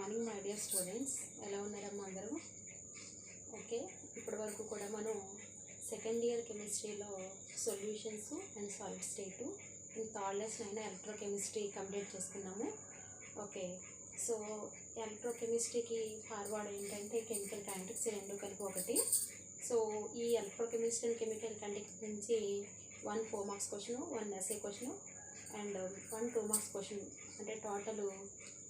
Morning my dear students, ఎలా ఉన్నారమ్మా అందరూ? ఓకే, ఇప్పటి వరకు కూడా మనం సెకండ్ ఇయర్ కెమిస్ట్రీలో solutions and solid state and third lesson అయిన ఎలక్ట్రోకెమిస్ట్రీ కంప్లీట్ చేసుకున్నాము. ఓకే, సో ఎలక్ట్రోకెమిస్ట్రీకి ఫార్వర్డ్ ఏంటంటే కెమికల్ కైనెటిక్స్ రెండు కలిపి ఒకటి. సో ఈ ఎలక్ట్రోకెమిస్ట్రీ అండ్ కెమికల్ కైనెటిక్స్ నుంచి 1 4 marks question, 1 SA question and 1 2 marks question, అంటే టోటల్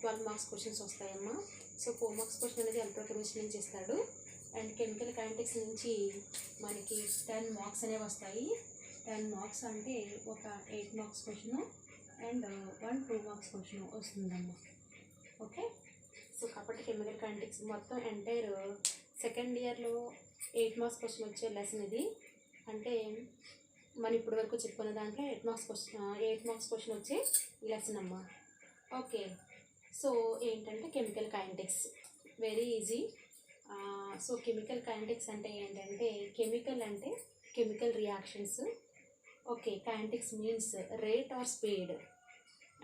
12 మార్క్స్ క్వశ్చన్స్ వస్తాయమ్మా. సో 4 మార్క్స్ క్వశ్చన్ అనేది ఎలక్ట్రోకెమిస్ట్రీ నుంచి ఇస్తాడు అండ్ కెమికల్ కైనెటిక్స్ నుంచి మనకి 10 మార్క్స్ అనేవి వస్తాయి. 10 మార్క్స్ అంటే ఒక 8 marks question and 1 2 marks question వస్తుందమ్మా. ఓకే, సో కాబట్టి కెమికల్ కైనెటిక్స్ మొత్తం ఎంటైర్ సెకండ్ ఇయర్లో 8 మార్క్స్ క్వశ్చన్ వచ్చే లెసన్ ఇది. అంటే మనం ఇప్పటి వరకు చెప్పుకున్న దాంట్లో 8 మార్క్స్ క్వశ్చన్ వచ్చే లెసన్ అమ్మా. ఓకే, సో ఏంటంటే chemical kinetics very easy. So chemical kinetics అంటే ఏంటంటే కెమికల్ అంటే chemical reactions. Okay, kinetics means rate or speed,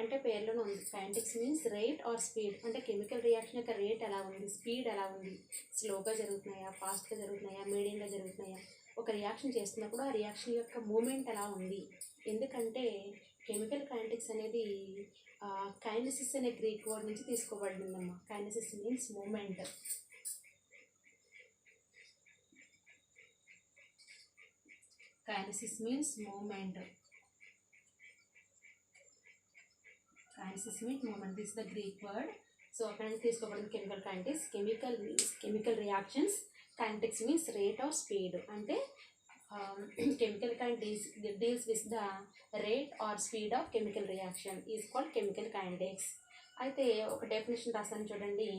అంటే పేర్లోనే ఉంది. Kinetics means rate or speed, అంటే కెమికల్ రియాక్షన్ యొక్క రేట్ ఎలా ఉంది, స్పీడ్ ఎలా ఉంది, స్లోగా జరుగుతున్నాయా, ఫాస్ట్గా జరుగుతున్నాయా, మీడియంగా జరుగుతున్నాయా, ఒక రియాక్షన్ చేస్తున్నప్పుడు ఆ రియాక్షన్ యొక్క మూమెంట్ ఎలా ఉంది. ఎందుకంటే కెమికల్ కైనెటిక్స్ అనేది కైనసిస్ అనే గ్రీక్ వర్డ్ నుంచి తీసుకోబడిందమ్మా. Kinesis means moment. Kinesis means moment. Kinesis means movement. This is the Greek word. So అక్కడ నుంచి తీసుకోబడింది chemical kinetics. Chemical means chemical reactions, kinetics means rate of speed. అంటే chemical kinetics deals with the rate or speed of chemical reaction is called chemical kinetics. అయితే ఒక definition రాస్తాను చూడండి.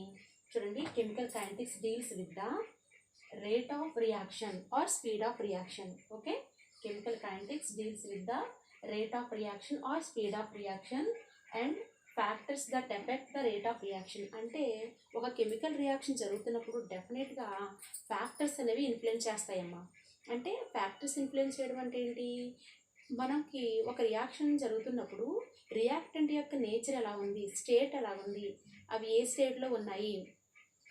Chemical kinetics deals with the rate of reaction or speed of reaction. Okay, chemical kinetics deals with the rate of reaction or speed of reaction and factors that affect the rate of reaction. అంటే ఒక chemical reaction జరుగుతున్నప్పుడు డెఫినెట్గా factors అనేవి influence చేస్తాయమ్మా. అంటే factors influence చేయడం అంటే ఏంటి, మనకి ఒక రియాక్షన్ జరుగుతున్నప్పుడు రియాక్టెంట్ యొక్క నేచర్ ఎలా ఉంది, స్టేట్ ఎలా ఉంది, అవి ఏ స్టేట్లో ఉన్నాయి,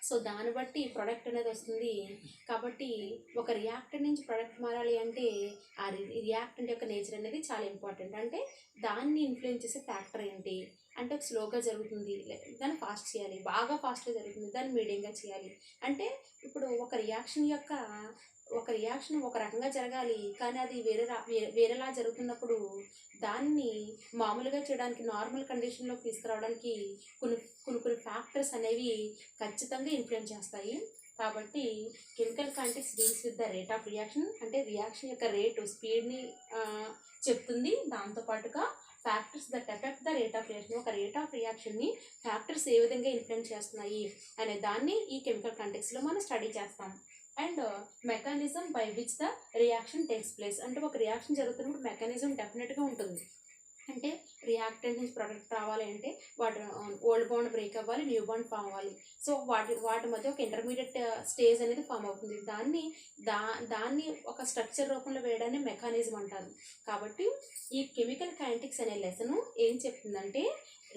సో దాన్ని బట్టి ప్రొడక్ట్ అనేది వస్తుంది. కాబట్టి ఒక రియాక్టెంట్ నుంచి ప్రొడక్ట్ మారాలి అంటే ఆ రియాక్టెంట్ యొక్క నేచర్ అనేది చాలా ఇంపార్టెంట్. అంటే దాన్ని ఇన్ఫ్లుయెన్స్ చేసే ఫ్యాక్టర్ ఏంటి, అంటే స్లోగా జరుగుతుంది దాన్ని ఫాస్ట్ చేయాలి, బాగా ఫాస్ట్గా జరుగుతుంది దాన్ని మీడియంగా చేయాలి. అంటే ఇప్పుడు ఒక రియాక్షన్ ఒక రకంగా జరగాలి, కానీ అది వేరేలా జరుగుతున్నప్పుడు దాన్ని మామూలుగా చేయడానికి, నార్మల్ కండిషన్లోకి తీసుకురావడానికి కొన్ని ఫ్యాక్టర్స్ అనేవి ఖచ్చితంగా ఇన్ఫ్లుయెన్స్ చేస్తాయి. కాబట్టి chemical kinetics deals with the rate of reaction, అంటే రియాక్షన్ యొక్క రేటు స్పీడ్ని చెప్తుంది. దాంతోపాటుగా factors that affect the rate of reaction, ఒక రేట్ ఆఫ్ రియాక్షన్ని ఫ్యాక్టర్స్ ఏ విధంగా ఇన్ఫ్లుయెన్స్ చేస్తున్నాయి అనే దాన్ని ఈ కెమికల్ కైనెటిక్స్లో మనం స్టడీ చేస్తాం. And mechanism by which the reaction takes place, అంటే ఒక రియాక్షన్ జరుగుతున్నప్పుడు మెకానిజం డెఫినెట్గా ఉంటుంది. అంటే రియాక్టెంట్ నుంచి ప్రొడక్ట్ రావాలి అంటే వాటి ఓల్డ్ బాండ్ బ్రేక్ అవ్వాలి, న్యూ బాండ్ ఫామ్ అవ్వాలి. సో వాటి మధ్య ఒక ఇంటర్మీడియట్ స్టేజ్ అనేది ఫామ్ అవుతుంది. దాన్ని ఒక స్ట్రక్చర్ రూపంలో వేయడాన్ని మెకానిజం అంటారు. కాబట్టి ఈ కెమికల్ కైనెటిక్స్ అనే లెసన్ ఏం చెప్తుందంటే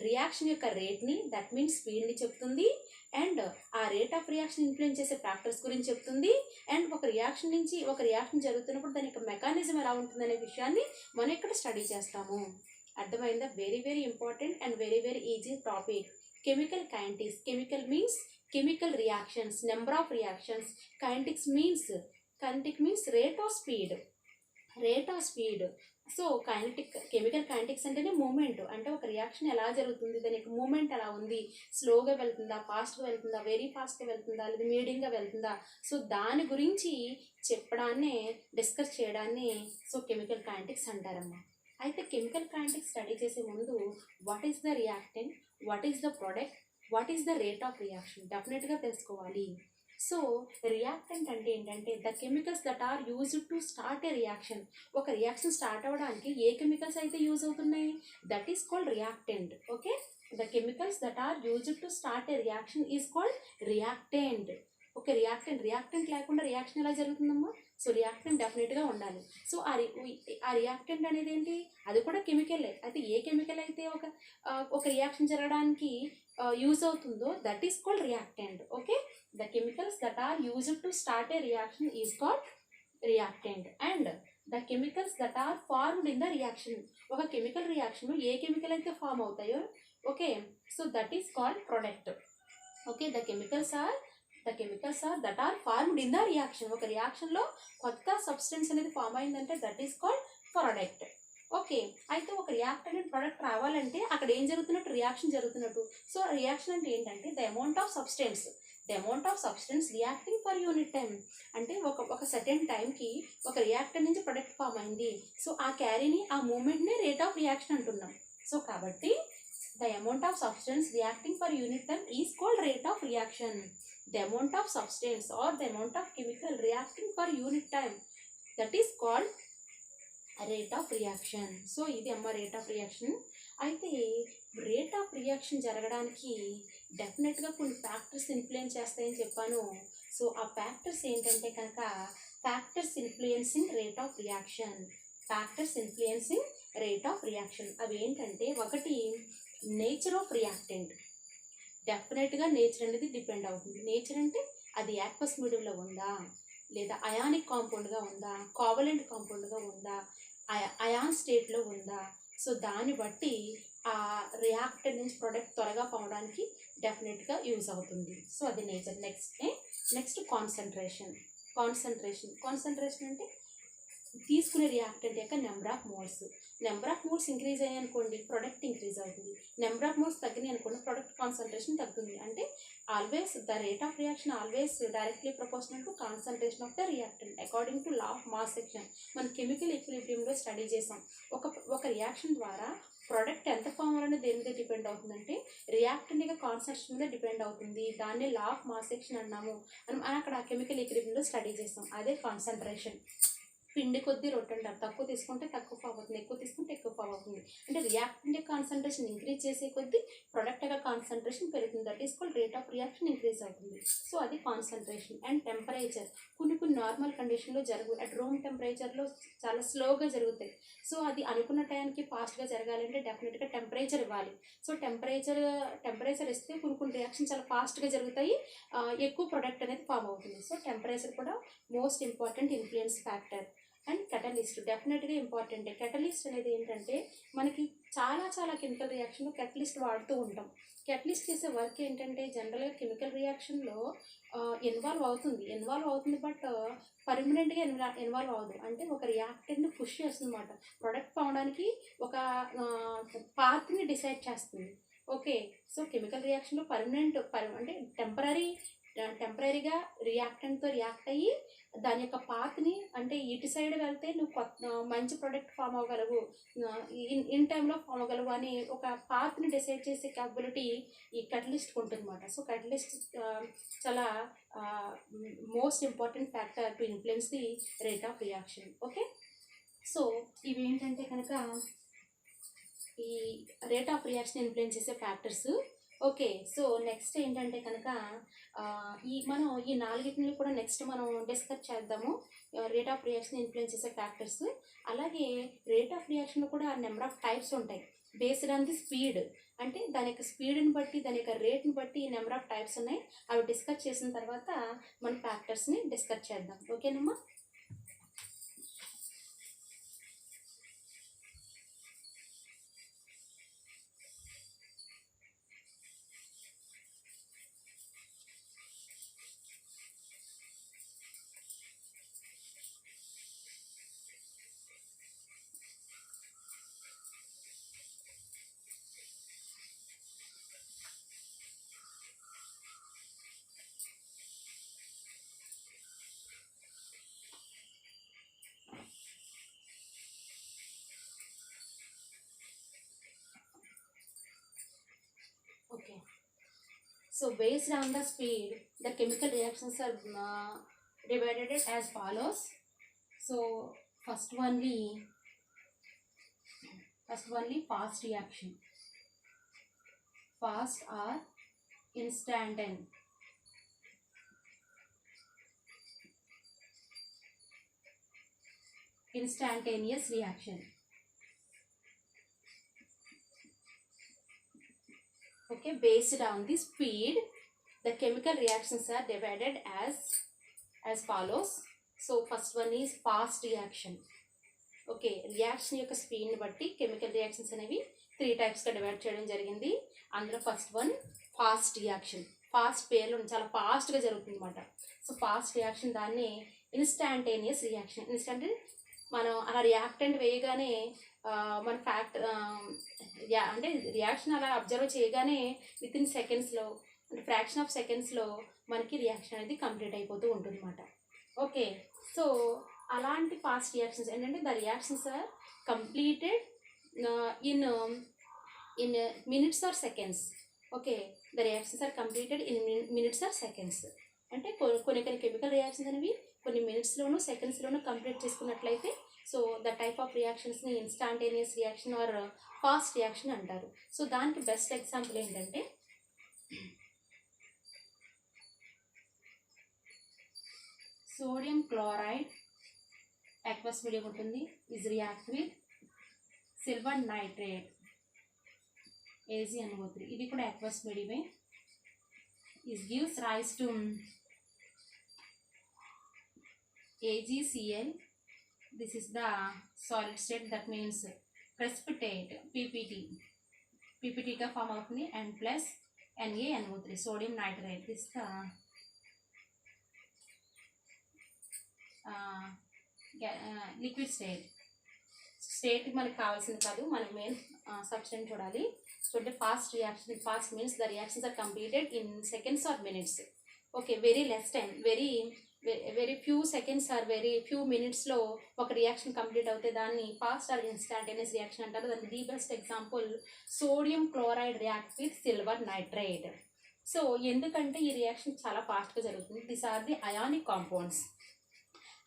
రియాక్షన్ యొక్క రేట్ని, దట్ మీన్స్ స్పీడ్ని చెప్తుంది. అండ్ ఆ రేట్ ఆఫ్ రియాక్షన్ ఇన్ఫ్లుయెన్స్ చేసే ఫ్యాక్టర్స్ గురించి చెప్తుంది. అండ్ ఒక రియాక్షన్ జరుగుతున్నప్పుడు దాని యొక్క మెకానిజం ఎలా ఉంటుందనే విషయాన్ని మనం ఇక్కడ స్టడీ చేస్తాము. అర్థమైందా? Very very important and very very easy topic. Chemical kinetics, chemical means chemical reactions, number of reactions. Kinetic means rate of speed. So chemical kinetics అంటేనే మూమెంట్, అంటే ఒక రియాక్షన్ ఎలా జరుగుతుంది, దాని యొక్క మూమెంట్ ఎలా ఉంది, స్లోగా వెళ్తుందా, ఫాస్ట్గా వెళ్తుందా, వెరీ ఫాస్ట్గా వెళ్తుందా, లేదా మీడియంగా వెళ్తుందా, సో దాని గురించి చెప్పడాన్నే, డిస్కస్ చేయడాన్ని సో కెమికల్ కైనెటిక్స్ అంటారమ్మా. అయితే కెమికల్ కైనెటిక్స్ స్టడీ చేసే ముందు what is the reactant, what is the product, what is the rate of reaction డెఫినెట్గా తెలుసుకోవాలి. సో రియాక్టెంట్ అంటే ఏంటంటే the chemicals that are used to start a reaction. ఒక reaction start అవ్వడానికి ఏ కెమికల్స్ అయితే యూజ్ అవుతున్నాయి, that is called reactant. Okay, the chemicals that are used to start a reaction is called reactant. Okay, reactant లేకుండా reaction ఎలా జరుగుతుందమ్మా? So reactant డెఫినెట్గా ఉండాలి. So ఆ రియాక్టెంట్ అనేది ఏంటి, అది కూడా కెమికలే. అయితే ఏ కెమికల్ అయితే ఒక రియాక్షన్ జరగడానికి యూజ్ అవుతుందో that is called reactant. Okay, the chemicals that are used to start a reaction is called reactant. And the chemicals that are formed in the reaction, ఒక కెమికల్ రియాక్షన్ ఏ chemical అయితే form అవుతాయో, okay, so that is called product. Okay, the chemicals are that are formed in the reaction. ఒక రియాక్షన్లో కొత్త substance అనేది form అయిందంటే that is called product. Okay, అయితే ఒక రియాక్ట్ అనేది ప్రొడక్ట్ రావాలంటే అక్కడ ఏం జరుగుతున్నట్టు, రియాక్షన్ జరుగుతున్నట్టు. సో రియాక్షన్ అంటే ఏంటంటే the amount of substance reacting for unit time. అంటే ఒక సర్టెన్ టైంకి ఒక రియాక్టర్ నుంచి ప్రొడక్ట్ ఫామ్ అయింది. సో ఆ క్యారీని, ఆ మూమెంట్ని రేట్ ఆఫ్ రియాక్షన్ అంటున్నాం. సో కాబట్టి the amount of substance reacting for unit time is called rate of reaction. The amount of substance or the amount of chemical reacting for unit time, that is called rate of reaction. So ఇది అమ్మ rate of reaction. అయితే rate of reaction జరగడానికి డెఫినెట్గా కొన్ని factors influence చేస్తాయని చెప్పాను. So ఆ factors ఏంటంటే కనుక factors influencing rate of reaction. అవి ఏంటంటే, ఒకటి నేచర్ ఆఫ్ రియాక్టెంట్. డెఫినెట్గా నేచర్ అనేది డిపెండ్ అవుతుంది. నేచర్ అంటే అది యాక్వస్ మీడియంలో ఉందా, లేదా అయానిక్ కాంపౌండ్గా ఉందా, కోవలెంట్ కాంపౌండ్గా ఉందా, అయాన్ స్టేట్లో ఉందా. సో దాన్ని బట్టి ఆ రియాక్టర్ నుంచి ప్రొడక్ట్ త్వరగా పోవడానికి డెఫినెట్గా యూజ్ అవుతుంది. సో అది నేచర్. నెక్స్ట్ కాన్సన్ట్రేషన్ అంటే తీసుకునే రియాక్టెంట్ యొక్క నెంబర్ ఆఫ్ మోల్స్ ఇంక్రీజ్ అయ్యాయి అనుకోండి, ప్రొడక్ట్ ఇంక్రీజ్ అవుతుంది. నెంబర్ ఆఫ్ మోల్స్ తగ్గినాయి అనుకోండి, ప్రొడక్ట్ కాన్సన్ట్రేషన్ తగ్గుతుంది. అంటే always the rate of reaction always directly proportional to concentration of the reactant according to law of mass section. మనం chemical ఈక్విలిబ్రియంలో study చేసాం. ఒక రియాక్షన్ ద్వారా ప్రోడక్ట్ ఎంత ఫామ్ అవ్వాలనే దేని మీద డిపెండ్ అవుతుందంటే రియాక్టెంట్ యొక్క కాన్సన్ట్రేషన్ మీద డిపెండ్ అవుతుంది. దాన్ని లా ఆఫ్ మాస్ సెక్షన్ అన్నాము అని అక్కడ కెమికల్ ఈక్విలిబ్రియంలో స్టడీ చేసాం. అదే కాన్సన్ట్రేషన్. పిండి కొద్దీ రొట్టె అంటారు. తక్కువ తీసుకుంటే తక్కువ ఫామ్ అవుతుంది, ఎక్కువ తీసుకుంటే ఎక్కువ ఫామ్ అవుతుంది. అంటే రియాక్టెంట్ యొక్క కాన్సన్ట్రేషన్ ఇంక్రీజ్ చేసే కొద్దీ ప్రొడక్ట్ యొక్క కాన్సన్ట్రేషన్ పెరుగుతుంది. That is called rate of reaction increase అవుతుంది. సో అది కాన్సన్ట్రేషన్. అండ్ టెంపరేచర్ కొన్ని నార్మల్ కండిషన్లో అట్ రూమ్ టెంపరేచర్లో చాలా స్లోగా జరుగుతాయి. సో అది అనుకున్న టైంకి ఫాస్ట్గా జరగాలంటే డెఫినెట్గా టెంపరేచర్ ఇవ్వాలి. సో టెంపరేచర్ ఇస్తే కొన్ని రియాక్షన్ చాలా ఫాస్ట్గా జరుగుతాయి, ఎక్కువ ప్రొడక్ట్ అనేది ఫామ్ అవుతుంది. సో టెంపరేచర్ కూడా most important influence factor. And catalyst డెఫినెట్గా ఇంపార్టెంట్. కెటలిస్ట్ అనేది ఏంటంటే మనకి చాలా కెమికల్ రియాక్షన్లో కెటలిస్ట్ వాడుతూ ఉంటాం. కెటలిస్ట్ చేసే వర్క్ ఏంటంటే జనరల్గా కెమికల్ రియాక్షన్లో ఇన్వాల్వ్ అవుతుంది బట్ పర్మనెంట్గా ఇన్వాల్వ్ అవ్వదు. అంటే ఒక రియాక్టెంట్ని పుష్ చేస్తుంది అన్నమాట. ప్రొడక్ట్ అవడానికి ఒక పాత్ని డిసైడ్ చేస్తుంది. ఓకే, సో కెమికల్ రియాక్షన్లో అంటే టెంపరీగా రియాక్టెంట్తో రియాక్ట్ అయ్యి దాని యొక్క పాత్ని, అంటే ఇటు సైడ్ వెళ్తే నువ్వు మంచి ప్రొడక్ట్ ఫామ్ అవ్వగలవు, ఇన్ టైంలో ఫామ్ అవ్వగలవు అని ఒక పాత్ని డిసైడ్ చేసే క్యాపబిలిటీ ఈ కెటలిస్ట్కి ఉంటుంది అన్నమాట. సో కెటలిస్ట్ చాలా most important factor to influence the rate of reaction. Okay, so ఇవి ఏంటంటే కనుక ఈ రేట్ ఆఫ్ రియాక్షన్ ఇన్ఫ్లుయెన్స్ చేసే ఫ్యాక్టర్స్. ఓకే, సో నెక్స్ట్ ఏంటంటే కనుక మనం ఈ నాలుగిటిని కూడా నెక్స్ట్ మనం డిస్కస్ చేద్దాము. రేట్ ఆఫ్ రియాక్షన్ ఇన్ఫ్లుయెన్స్ చేసే ఫ్యాక్టర్స్. అలాగే రేట్ ఆఫ్ రియాక్షన్లో కూడా నెంబర్ ఆఫ్ టైప్స్ ఉంటాయి. బేస్డ్ ఆన్ ది స్పీడ్, అంటే దాని యొక్క స్పీడ్ని బట్టి, దాని యొక్క రేట్ని బట్టి నెంబర్ ఆఫ్ టైప్స్ ఉన్నాయి. అవి డిస్కస్ చేసిన తర్వాత మన ఫ్యాక్టర్స్ని డిస్కస్ చేద్దాం. ఓకేనమ్మా. Okay, so based on the speed, the chemical reactions are divided as follows. So first only fast reaction, fast or instantaneous. instantaneous reaction. Okay, based on the speed, the chemical reactions are divided as follows. So first one is fast reaction. Okay, reaction యొక్క స్పీడ్ని బట్టి chemical reactions అనేవి 3 టైప్స్గా divide చేయడం జరిగింది. అందులో first one fast reaction. Fast పేర్లు చాలా ఫాస్ట్గా జరుగుతుంది అనమాట. సో ఫాస్ట్ రియాక్షన్ దాన్ని ఇన్స్టాంటేనియస్ రియాక్షన్. ఇన్స్టాంట్ మనం అలా రియాక్టెంట్ వేయగానే మన అంటే రియాక్షన్ అలా అబ్జర్వ్ చేయగానే విత్ ఇన్ సెకండ్స్లో అంటే ఫ్రాక్షన్ ఆఫ్ సెకండ్స్లో మనకి రియాక్షన్ అనేది కంప్లీట్ అయిపోతూ ఉంటుంది అనమాట. ఓకే, సో అలాంటి ఫాస్ట్ రియాక్షన్స్ ఏంటంటే the reactions are completed in minutes or seconds. Okay, the reactions are completed in minutes or seconds. అంటే కొన్ని కెమికల్ రియాక్షన్స్ అనేవి కొన్ని మినిట్స్లోనూ సెకండ్స్లోనూ కంప్లీట్ చేసుకున్నట్లయితే సో ద టైప్ ఆఫ్ రియాక్షన్స్ని instantaneous reaction or fast reaction అంటారు. సో దానికి బెస్ట్ ఎగ్జాంపుల్ ఏంటంటే సోడియం క్లోరైడ్ aqueous medium ఉంటుంది, is react with silver nitrate AgNO3. ఇది కూడా aqueous medium. Is gives rise to AgCl. This is the solid state, that means precipitate PPT గా form అవుతుంది and plus NaNO3 sodium nitrate. This the liquid state మనకు కావాల్సింది కాదు, మనకు main substance చూడాలి. చూడండి, fast reaction. Fast means the reactions are completed in seconds or minutes. Okay, very less time, very few seconds or very few మినిట్స్లో ఒక reaction complete అవుతే దాన్ని ఫాస్ట్ ఆర్ ఇన్స్టాంటేనియస్ రియాక్షన్ అంటారు. దానికి the best example sodium chloride react with silver nitrate. So ఎందుకంటే ఈ reaction చాలా ఫాస్ట్గా జరుగుతుంది. These are the ionic compounds.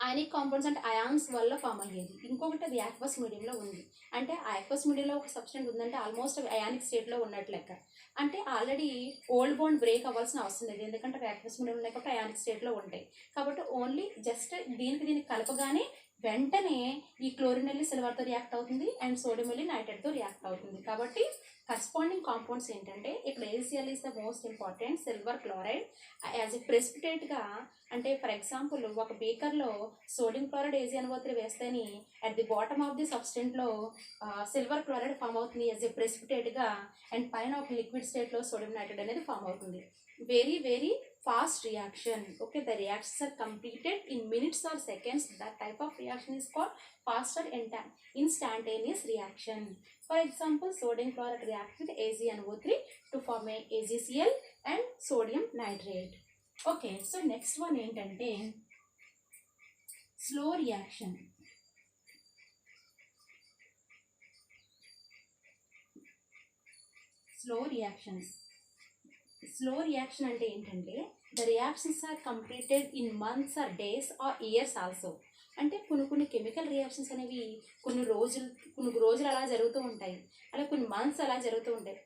Ionic compounds అంటే అయాన్స్ వల్ల ఫామ్ అయ్యేది. ఇంకొకటి అది యాక్వస్ మీడియంలో ఉంది. అంటే ఆ యాక్వస్ మీడియంలో ఒక సబ్స్టెంట్ ఉందంటే ఆల్మోస్ట్ అవి అయానిక్ స్టేట్లో ఉన్నట్లు లెక్క. అంటే ఆల్రెడీ ఓల్డ్ బాండ్ బ్రేక్ అవ్వాల్సిన అవసరం లేదు, ఎందుకంటే యాక్వస్ మీడియం లేకపోతే అయానిక్ స్టేట్లో ఉంటాయి. కాబట్టి ఓన్లీ జస్ట్ దీనికి కలపగానే వెంటనే ఈ క్లోరిన్ వెళ్ళి సిల్వర్తో రియాక్ట్ అవుతుంది అండ్ సోడియం వెళ్ళి నైట్రేట్తో రియాక్ట్ అవుతుంది. కాబట్టి కరస్పాండింగ్ కాంపౌండ్స్ ఏంటంటే ఇక్కడ AgCl is the most important. Silver chloride as a ప్రెసిపిటేట్గా, అంటే ఫర్ ఎగ్జాంపుల్ ఒక బీకర్లో సోడియం క్లోరైడ్ AgNO3 వేస్తేని at the bottom of the సబ్స్టెంట్లో సిల్వర్ క్లోరైడ్ ఫామ్ అవుతుంది యాజ్ ఎ ప్రెసిపిటేట్గా, అండ్ పైన ఒక లిక్విడ్ స్టేట్లో సోడియం నైట్రేట్ అనేది ఫామ్ అవుతుంది. Very very fast reaction. Okay, the reactions are completed in minutes or seconds. That type of reaction is called fast or instantaneous reaction. For example, sodium chloride reacts with AgNO3 to form a AgCl and sodium nitrate. Okay, so next one ఏంటంటే slow reaction. Slow reactions. Slow reaction అంటే ఏంటంటే the reactions are completed in months or days or years also. అంటే కొన్ని chemical reactions అనేవి కొన్ని రోజులు అలా జరుగుతూ ఉంటాయి, అలా కొన్ని మంత్స్ అలా జరుగుతూ ఉంటాయి,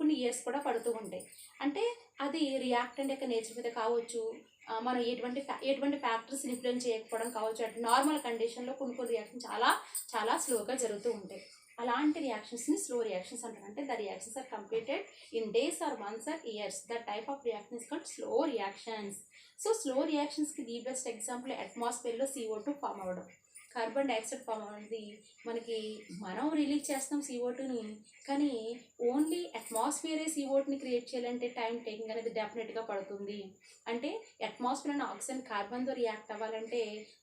కొన్ని ఇయర్స్ కూడా పడుతూ ఉంటాయి. అంటే అది రియాక్టెంట్ యొక్క నేచర్ మీద కావచ్చు, మనం ఎటువంటి ఫ్యాక్టర్స్ ఇన్ఫ్లుయెన్స్ చేయకపోవడం కావచ్చు. అంటే నార్మల్ కండిషన్లో కొన్ని రియాక్షన్ చాలా స్లోగా జరుగుతూ ఉంటాయి. అలాంటి రియాక్షన్స్ని స్లో రియాక్షన్స్ అంటారు. అంటే the reactions are completed in days or months or years. The type of reaction is called slow reactions. So slow రియాక్షన్స్కి ది బెస్ట్ ఎగ్జాంపుల్ అట్మాస్ఫియర్లో CO2 ఫామ్ అవ్వడం, కార్బన్ డైఆక్సైడ్ ఫామ్ అవ్వడం. మనం రిలీజ్ చేస్తాం CO2ని, కానీ ఓన్లీ అట్మాస్ఫియరే CO2ని క్రియేట్ చేయాలంటే టైం టేకింగ్ అనేది డెఫినెట్గా పడుతుంది. అంటే అట్మాస్ఫియర్ అండ్ ఆక్సిజన్ కార్బన్తో రియాక్ట్ అవ్వాలంటే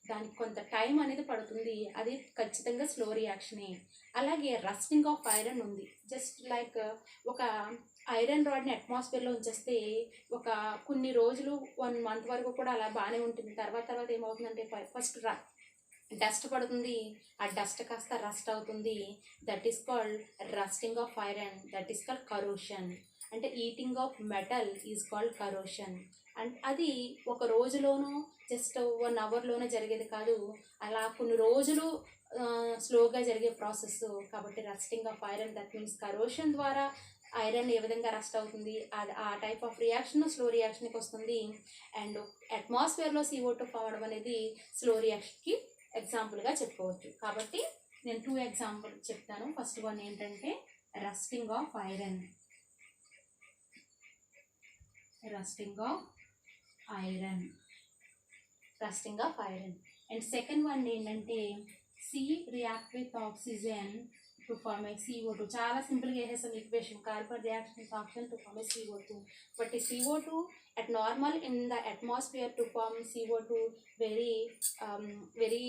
దానికి కొంత టైం అనేది పడుతుంది. అది ఖచ్చితంగా స్లో రియాక్షనే. అలాగే రస్టింగ్ ఆఫ్ ఐరన్ ఉంది. జస్ట్ లైక్ ఒక ఐరన్ రాడ్ని అట్మాస్ఫియర్లో ఉంచేస్తే ఒక కొన్ని రోజులు 1 month వరకు కూడా అలా బాగానే ఉంటుంది. తర్వాత ఏమవుతుందంటే ఫస్ట్ డస్ట్ పడుతుంది, ఆ డస్ట్ కాస్త రస్ట్ అవుతుంది. That is called rusting of iron. That is called corrosion. అంటే eating of metal is called corrosion. And అది ఒక రోజులోనూ జస్ట్ 1 hourలోనే జరిగేది కాదు, అలా కొన్ని రోజులు స్లోగా జరిగే ప్రాసెస్. కాబట్టి rusting of iron, that means corrosion ద్వారా ఐరన్ ఏ విధంగా రస్ట్ అవుతుంది, ఆ టైప్ ఆఫ్ రియాక్షన్ స్లో రియాక్షన్కి వస్తుంది. అండ్ అట్మాస్ఫియర్లో CO2 ఫామ్ అవడం అనేది స్లో రియాక్షన్కి ఎగ్జాంపుల్గా చెప్పుకోవచ్చు. కాబట్టి నేను 2 ఎగ్జాంపుల్ చెప్తాను. ఫస్ట్ వన్ ఏంటంటే rusting of iron, rusting of iron, rusting of iron. And second one ఏంటంటే C react with oxygen to form a CO2. చాలా సింపుల్గా వేసేసాం equation. Carbon reaction with oxygen to form a CO2. But ఈ CO2 at normal in the atmosphere to form CO2 very very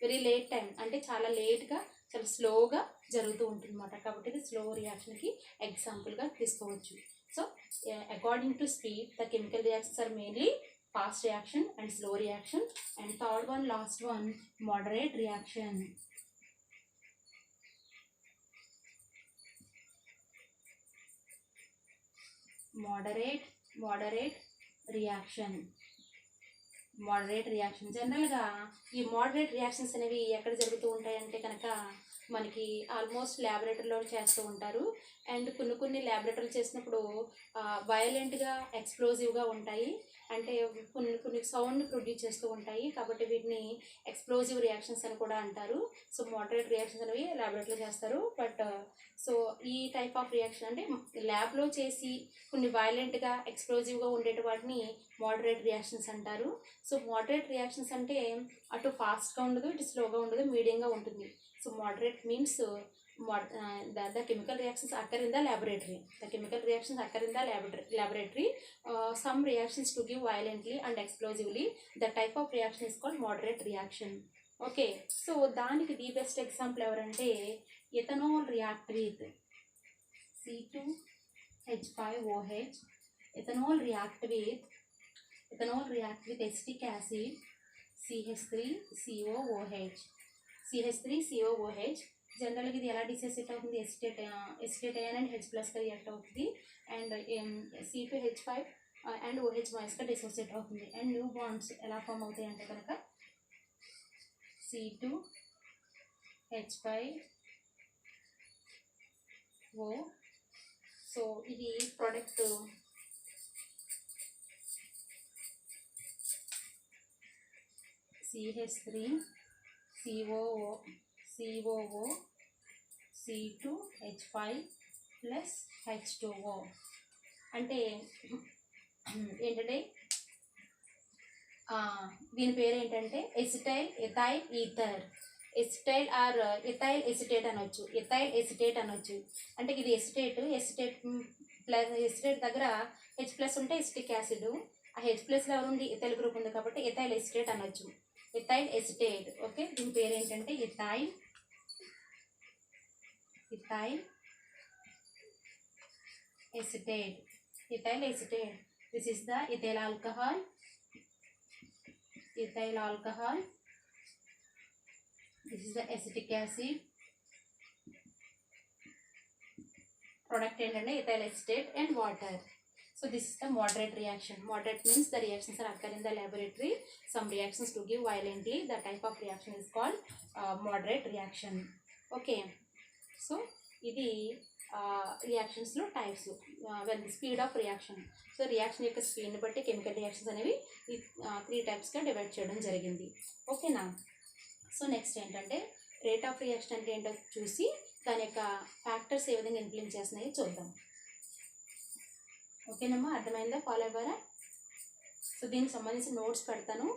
very late time, అంటే చాలా లేట్గా చాలా స్లోగా జరుగుతూ ఉంటుంది అన్నమాట. కాబట్టి ఇది స్లో రియాక్షన్కి ఎగ్జాంపుల్గా తీసుకోవచ్చు. So according to speed the chemical reactions are mainly fast reaction and slow reaction. And third one last one moderate reaction. Moderate reaction జనరల్గా ఈ మోడరేట్ రియాక్షన్స్ అనేవి ఎక్కడ జరుగుతూ ఉంటాయంటే కనుక మనకి ఆల్మోస్ట్ ల్యాబొరేటరీలో చేస్తూ ఉంటారు. అండ్ కొన్ని ల్యాబొరేటరీలు చేసినప్పుడు వయలెంట్గా ఎక్స్ప్లోజివ్గా ఉంటాయి, అంటే కొన్ని సౌండ్ ప్రొడ్యూస్ చేస్తూ ఉంటాయి. కాబట్టి వీటిని ఎక్స్ప్లోజివ్ రియాక్షన్స్ అని కూడా అంటారు. సో మోడరేట్ రియాక్షన్స్ అనేవి ల్యాబొరేటరీలో చేస్తారు. బట్ సో ఈ టైప్ ఆఫ్ రియాక్షన్ అంటే ల్యాబ్లో చేసి కొన్ని వైలెంట్గా ఎక్స్ప్లోజివ్గా ఉండేటి వాటిని మోడరేట్ రియాక్షన్స్ అంటారు. సో మోడరేట్ రియాక్షన్స్ అంటే అటు ఫాస్ట్గా ఉండదు, ఇటు స్లోగా ఉండదు, మీడియంగా ఉంటుంది. So moderate means the chemical reactions occur in the laboratory. Some reactions to give violently and explosively. The type of reaction is called moderate reaction. Okay, so దానికి ది బెస్ట్ ఎగ్జాంపుల్ ఎవరంటే ethanol react with C2H5OH. ethanol react with acetic acid CH3COOH. జనరల్గా ఇది ఎలా dissociate అవుతుంది, acetate ion and H+గా react అవుతుంది. And C2H5 and OH మైనస్గా dissociate అవుతుంది. అండ్ న్యూ బాండ్స్ ఎలా ఫామ్ అవుతాయి అంటే కనుక C2H5O. సో ఇది product CH3COO C2H5 plus H2O. అంటే ఏంటంటే దీని పేరు ఏంటంటే acetyl ethyl ether. Ethyl acetate అనొచ్చు. అంటే ఇది ఎసిటేట్ దగ్గర H+ ఉంటే ఎసిటిక్ యాసిడ్, ఆ H+లో ఎవరుంది ఎథైల్ గ్రూప్ ఉంది కాబట్టి ఎథైల్ ఎసిటేట్ అనొచ్చు. Ethyl acetate. ఓకే, దీని పేరు ఏంటంటే ethyl acetate. This is the ethyl alcohol. This is the acetic acid. Product ఏంటంటే ethyl acetate and water. So this is the moderate reaction. Moderate means the reactions are occur in the laboratory. Some reactions to give violently. The type of reaction is called moderate reaction. Okay. So ఇది రియాక్షన్స్లో types. When the speed of reaction. So reaction యొక్క స్పీడ్ని బట్టి chemical reactions అనేవి 3 టైప్స్గా divide చేయడం జరిగింది. ఓకేనా. So next ఏంటంటే రేట్ ఆఫ్ రియాక్షన్ అంటే ఏంటో చూసి దాని యొక్క ఫ్యాక్టర్స్ ఏ విధంగా ఇన్ఫ్లుయెన్స్ చేస్తున్నాయో చూద్దాం. ఓకేనమ్మా, అర్థమైందా? ఫాలో అవ్వరా? సో దీనికి సంబంధించిన నోట్స్ పెడతాను.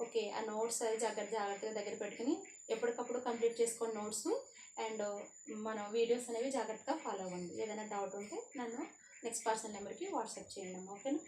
ఓకే, ఆ నోట్స్ అది జాగ్రత్తగా దగ్గర పెట్టుకుని ఎప్పటికప్పుడు కంప్లీట్ చేసుకోండి నోట్స్. అండ్ మన వీడియోస్ అనేవి జాగ్రత్తగా ఫాలో అవ్వండి. ఏదైనా డౌట్ ఉంటే నన్ను నెక్స్ట్ పర్సనల్ నెంబర్కి వాట్సాప్ చేయండి అమ్మా. ఓకేనా.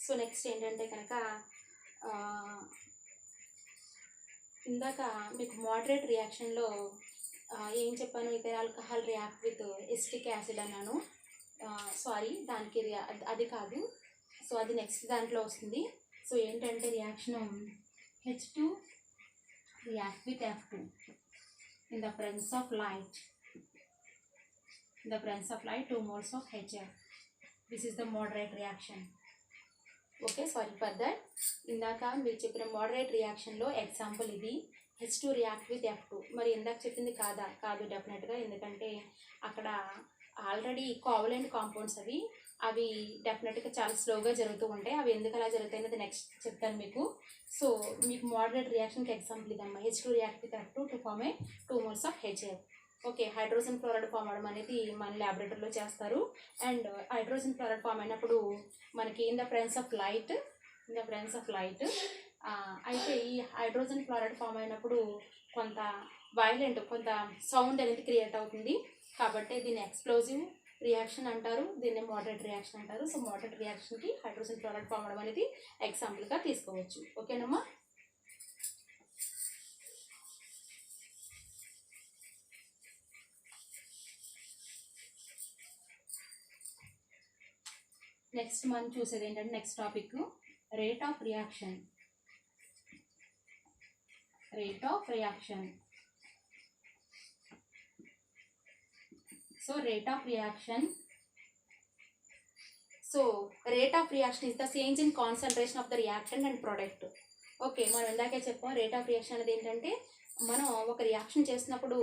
సో నెక్స్ట్ ఏంటంటే కనుక ఇందాక మీకు మోడరేట్ రియాక్షన్లో ఏం చెప్పాను, ethyl alcohol react with acetic acid అన్నాను. సారీ, దానికి అది కాదు. సో అది నెక్స్ట్ దాంట్లో వస్తుంది. సో ఏంటంటే reaction H2 react with F2 in the presence of light. In the presence of light, 2 moles of HF. This is the moderate reaction. Okay, sorry for that. ఇందాక మీరు చెప్పిన మోడరేట్ రియాక్షన్లో ఎగ్జాంపుల్ ఇది H2 react with F2. మరి ఇందాక చెప్పింది కాదు డెఫినెట్గా, ఎందుకంటే అక్కడ ఆల్రెడీ కోవలెంట్ కాంపౌండ్స్ అవి డెఫినెట్గా చాలా స్లోగా జరుగుతూ ఉంటాయి. అవి ఎందుకు అలా జరుగుతాయి అనేది నెక్స్ట్ చెప్తాను మీకు. సో మీకు మోడరేట్ రియాక్షన్కి ఎగ్జాంపుల్ ఇదమ్మా, H2 react with F2 to form a 2 moles of HF. Okay, hydrogen chloride form అవడం అనేది మన ల్యాబొరేటరీలో చేస్తారు. అండ్ హైడ్రోజన్ క్లోరైడ్ ఫామ్ అయినప్పుడు మనకి in the presence of light అయితే ఈ హైడ్రోజన్ క్లోరైడ్ ఫామ్ అయినప్పుడు కొంత వైలెంట్, కొంత సౌండ్ అనేది క్రియేట్ అవుతుంది. కాబట్టి దీన్ని ఎక్స్ప్లోజివ్ రియాక్షన్ అంటారు, దీన్ని మోడరేట్ రియాక్షన్ అంటారు. సో మోడరేట్ రియాక్షన్కి హైడ్రోజన్ క్లోరైడ్ ఫామ్ అవడం అనేది ఎగ్జాంపుల్గా తీసుకోవచ్చు. ఓకేనమ్మా. నెక్స్ట్ మనం చూసేది ఏంటంటే next topic rate of reaction. So rate of reaction is the change in concentration of the reactant and product. Okay, మనం ఇందాకే చెప్పాం రేట్ ఆఫ్ రియాక్షన్ అనేది ఏంటంటే మనం ఒక రియాక్షన్ చేసినప్పుడు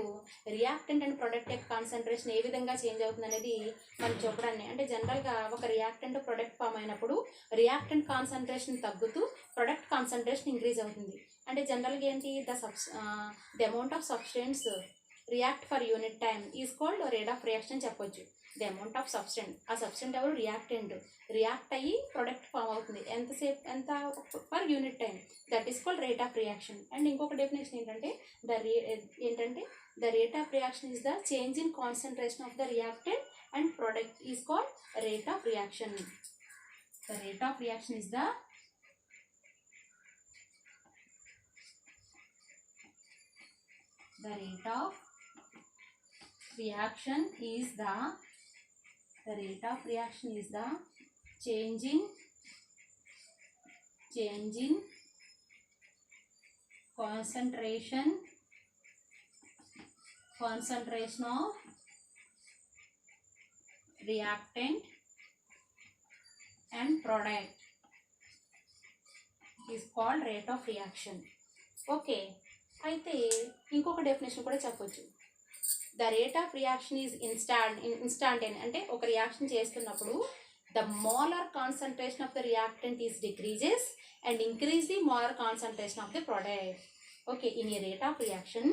రియాక్టెంట్ అండ్ ప్రొడక్ట్ యొక్క కాన్సన్ట్రేషన్ ఏ విధంగా చేంజ్ అవుతుంది అనేది మనం చెప్పడాన్ని. అంటే జనరల్గా ఒక రియాక్టెంట్ ప్రొడక్ట్ ఫామ్ అయినప్పుడు రియాక్టెంట్ కాన్సన్ట్రేషన్ తగ్గుతూ ప్రొడక్ట్ కాన్సన్ట్రేషన్ ఇంక్రీజ్ అవుతుంది. అంటే జనరల్గా ఏంటి, the amount of substance react for unit time is called rate of reaction చెప్పొచ్చు. ద అమౌంట్ ఆఫ్ సబ్స్టెంట్, ఆ సబ్స్టెంట్ ఎవరు, రియాక్ట్ అయ్యి ప్రొడక్ట్ ఫామ్ అవుతుంది ఎంత for unit time, that is called rate of reaction. And ఇంకొక డెఫినేషన్ ఏంటంటే the rate of reaction is the change in concentration of the reactant and product is called rate of reaction. The rate of reaction is the rate of reaction is the change in concentration of reactant and product is called rate of reaction. Okay, అయితే ఇంకొక definition కూడా చెప్పొచ్చు. The rate of reaction is instantaneous. అంటే ఒక reaction చేస్తున్నప్పుడు the molar concentration of the reactant is decreases and increase the molar concentration of the product. Okay, in a rate of reaction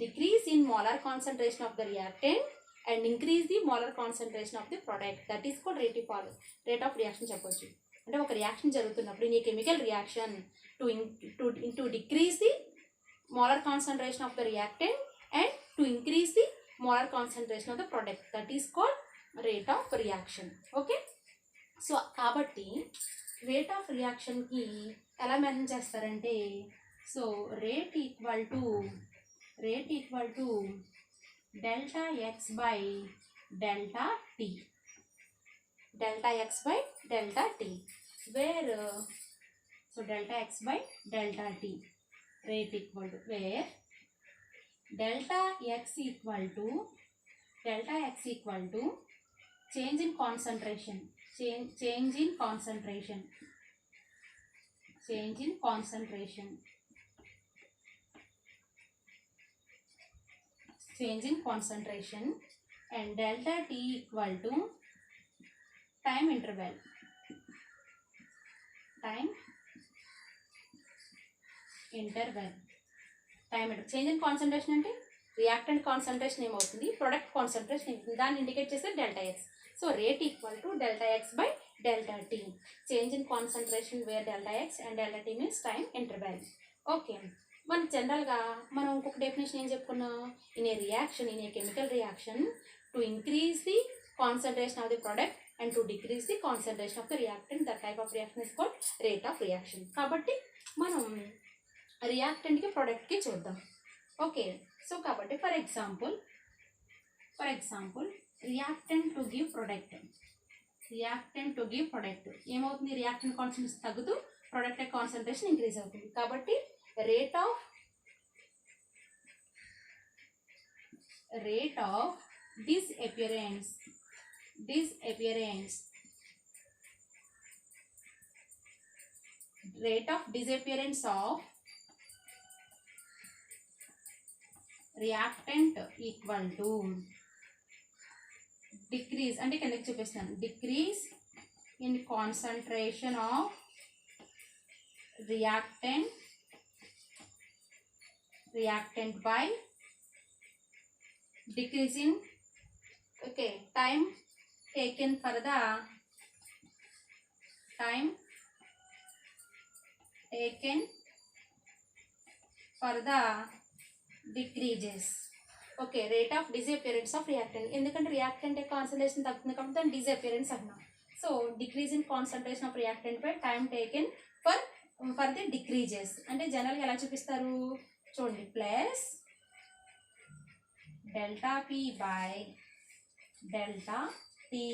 decrease in molar concentration of the reactant and increase the molar concentration of the product, that is called rate of reaction చెప్పొచ్చు. అంటే ఒక reaction జరుగుతున్నప్పుడు in a chemical reaction to decrease the molar concentration of the reactant and to increase the molar concentration of the product, that is called rate of reaction. Okay, so కాబట్టి rate of reaction కి ఎలా mention చేస్తారంటే, so rate equal to delta x by delta t, where so delta x by delta t rate equal to, where delta x equal to change in concentration and delta t equal to time interval, change in concentration అంటే reactant concentration ఏమవుతుంది, product concentration ఏమవుతుంది, దాన్ని indicate చేస్తే delta X. So rate equal to delta X by delta T, change in concentration where delta X and delta T means time interval. Okay, మన జనరల్గా మనం ఇంకొక definition ఏం చెప్పుకున్నాం, in a chemical reaction to increase the concentration of the product and to decrease the concentration of the reactant, that type of reaction is called rate of reaction. కాబట్టి మనం రియాక్టెంట్కి ప్రోడక్ట్కి చూద్దాం. ఓకే, సో కాబట్టి for example reactant to give product, ఏమవుతుంది, reactant concentration తగ్గుతూ product యొక్క concentration increase అవుతుంది. కాబట్టి rate of disappearance of reactant equal to decrease, అంటే కిందకి చూపిస్తాను, decrease in concentration of reactant by decrease in time taken for the decreases. Okay, rate of disappearance of reactant, ఎందుకంటే reactant యొక్క concentration తగ్గుతుంది కాబట్టి దాన్ని డిజపియరెన్స్ అన్నాం. So decrease in concentration of reactant by time taken for the decreases. అంటే జనరల్గా ఎలా చూపిస్తారు చూడండి, plus delta P by delta T.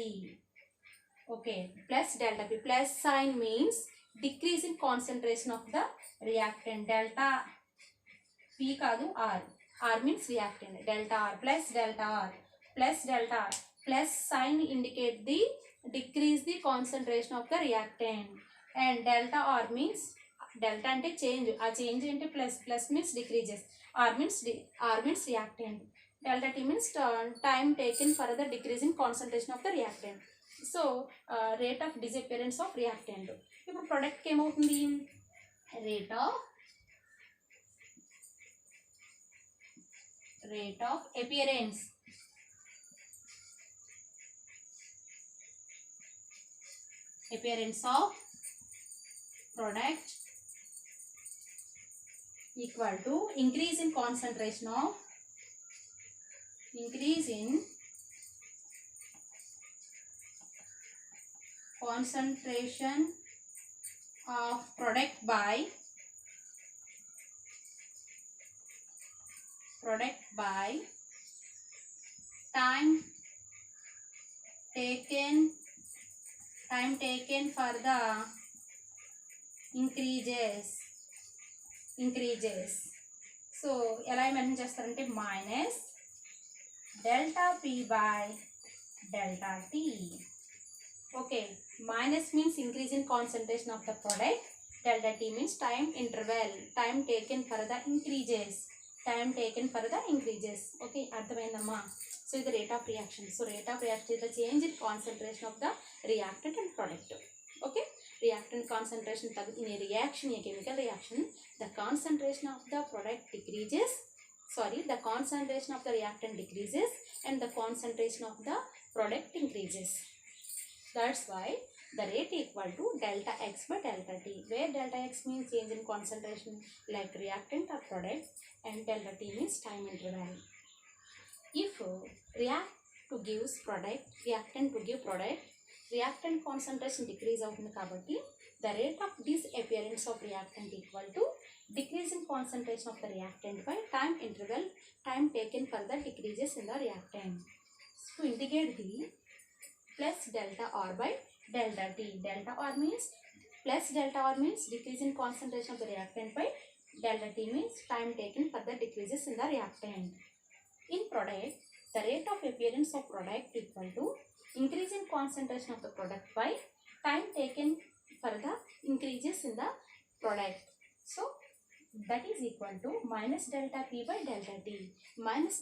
Okay, plus delta P, plus sign means decrease in concentration of the reactant. Delta P కాదు, R means reactant. Delta R plus delta R, plus sign indicate the decrease the concentration of the reactant. And delta R means, delta అంటే change, ఆ change ఏంటి plus means decreases, R means reactant. Delta T means time taken for the decrease in concentration of the reactant. So rate of disappearance of reactant. ఇప్పుడు ప్రొడక్ట్కి ఏమవుతుంది, rate of appearance of product equal to increase in concentration of product by time taken for the increases. So ఎలా mention చేస్తారంటే minus delta P by delta T. Okay, minus means increase in concentration of the product, delta T means time taken for the increases. Okay, అర్థమైందమ్మా. So ఇది rate of reaction. So rate of reaction is the change in concentration of the reactant and product. Okay, reactant concentration in a reaction, a chemical reaction, the concentration of the product decreases, the concentration of the reactant decreases and the concentration of the product increases. That's why the rate equal to delta x by delta t, where delta x means change in concentration like reactant or product and delta t means time interval. If reactant to give product, reactant concentration decrease అవుతుంది కాబట్టి the rate of disappearance of reactant equal to decrease in concentration of the reactant by time taken for the decreases in the reactant. So indicate the plus delta r by delta t. Delta r means decrease in concentration of the reactant by delta t means time taken for the decreases in the reactant. In product, the rate of appearance of product equal to increase in concentration of the product by time taken for the increases in the product. So that is equal to minus delta p by delta t. Minus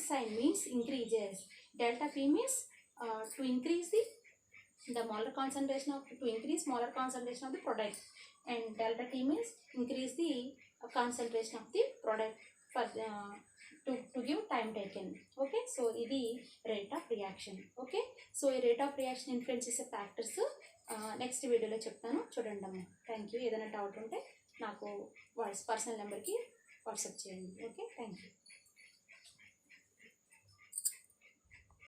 sign means increases. Delta p means to increase the molar concentration of the product, and delta t means increase the concentration of the product for to give time taken. Okay, so ఇది rate of reaction. Okay, so ఈ rate of reaction influence చేసే factors next వీడియోలో చెప్తాను, చూడండి అమ్మా. Thank you. ఏదైనా doubt ఉంటే నాకు పర్సనల్ నెంబర్కి వాట్సాప్ చేయండి. Okay, thank you.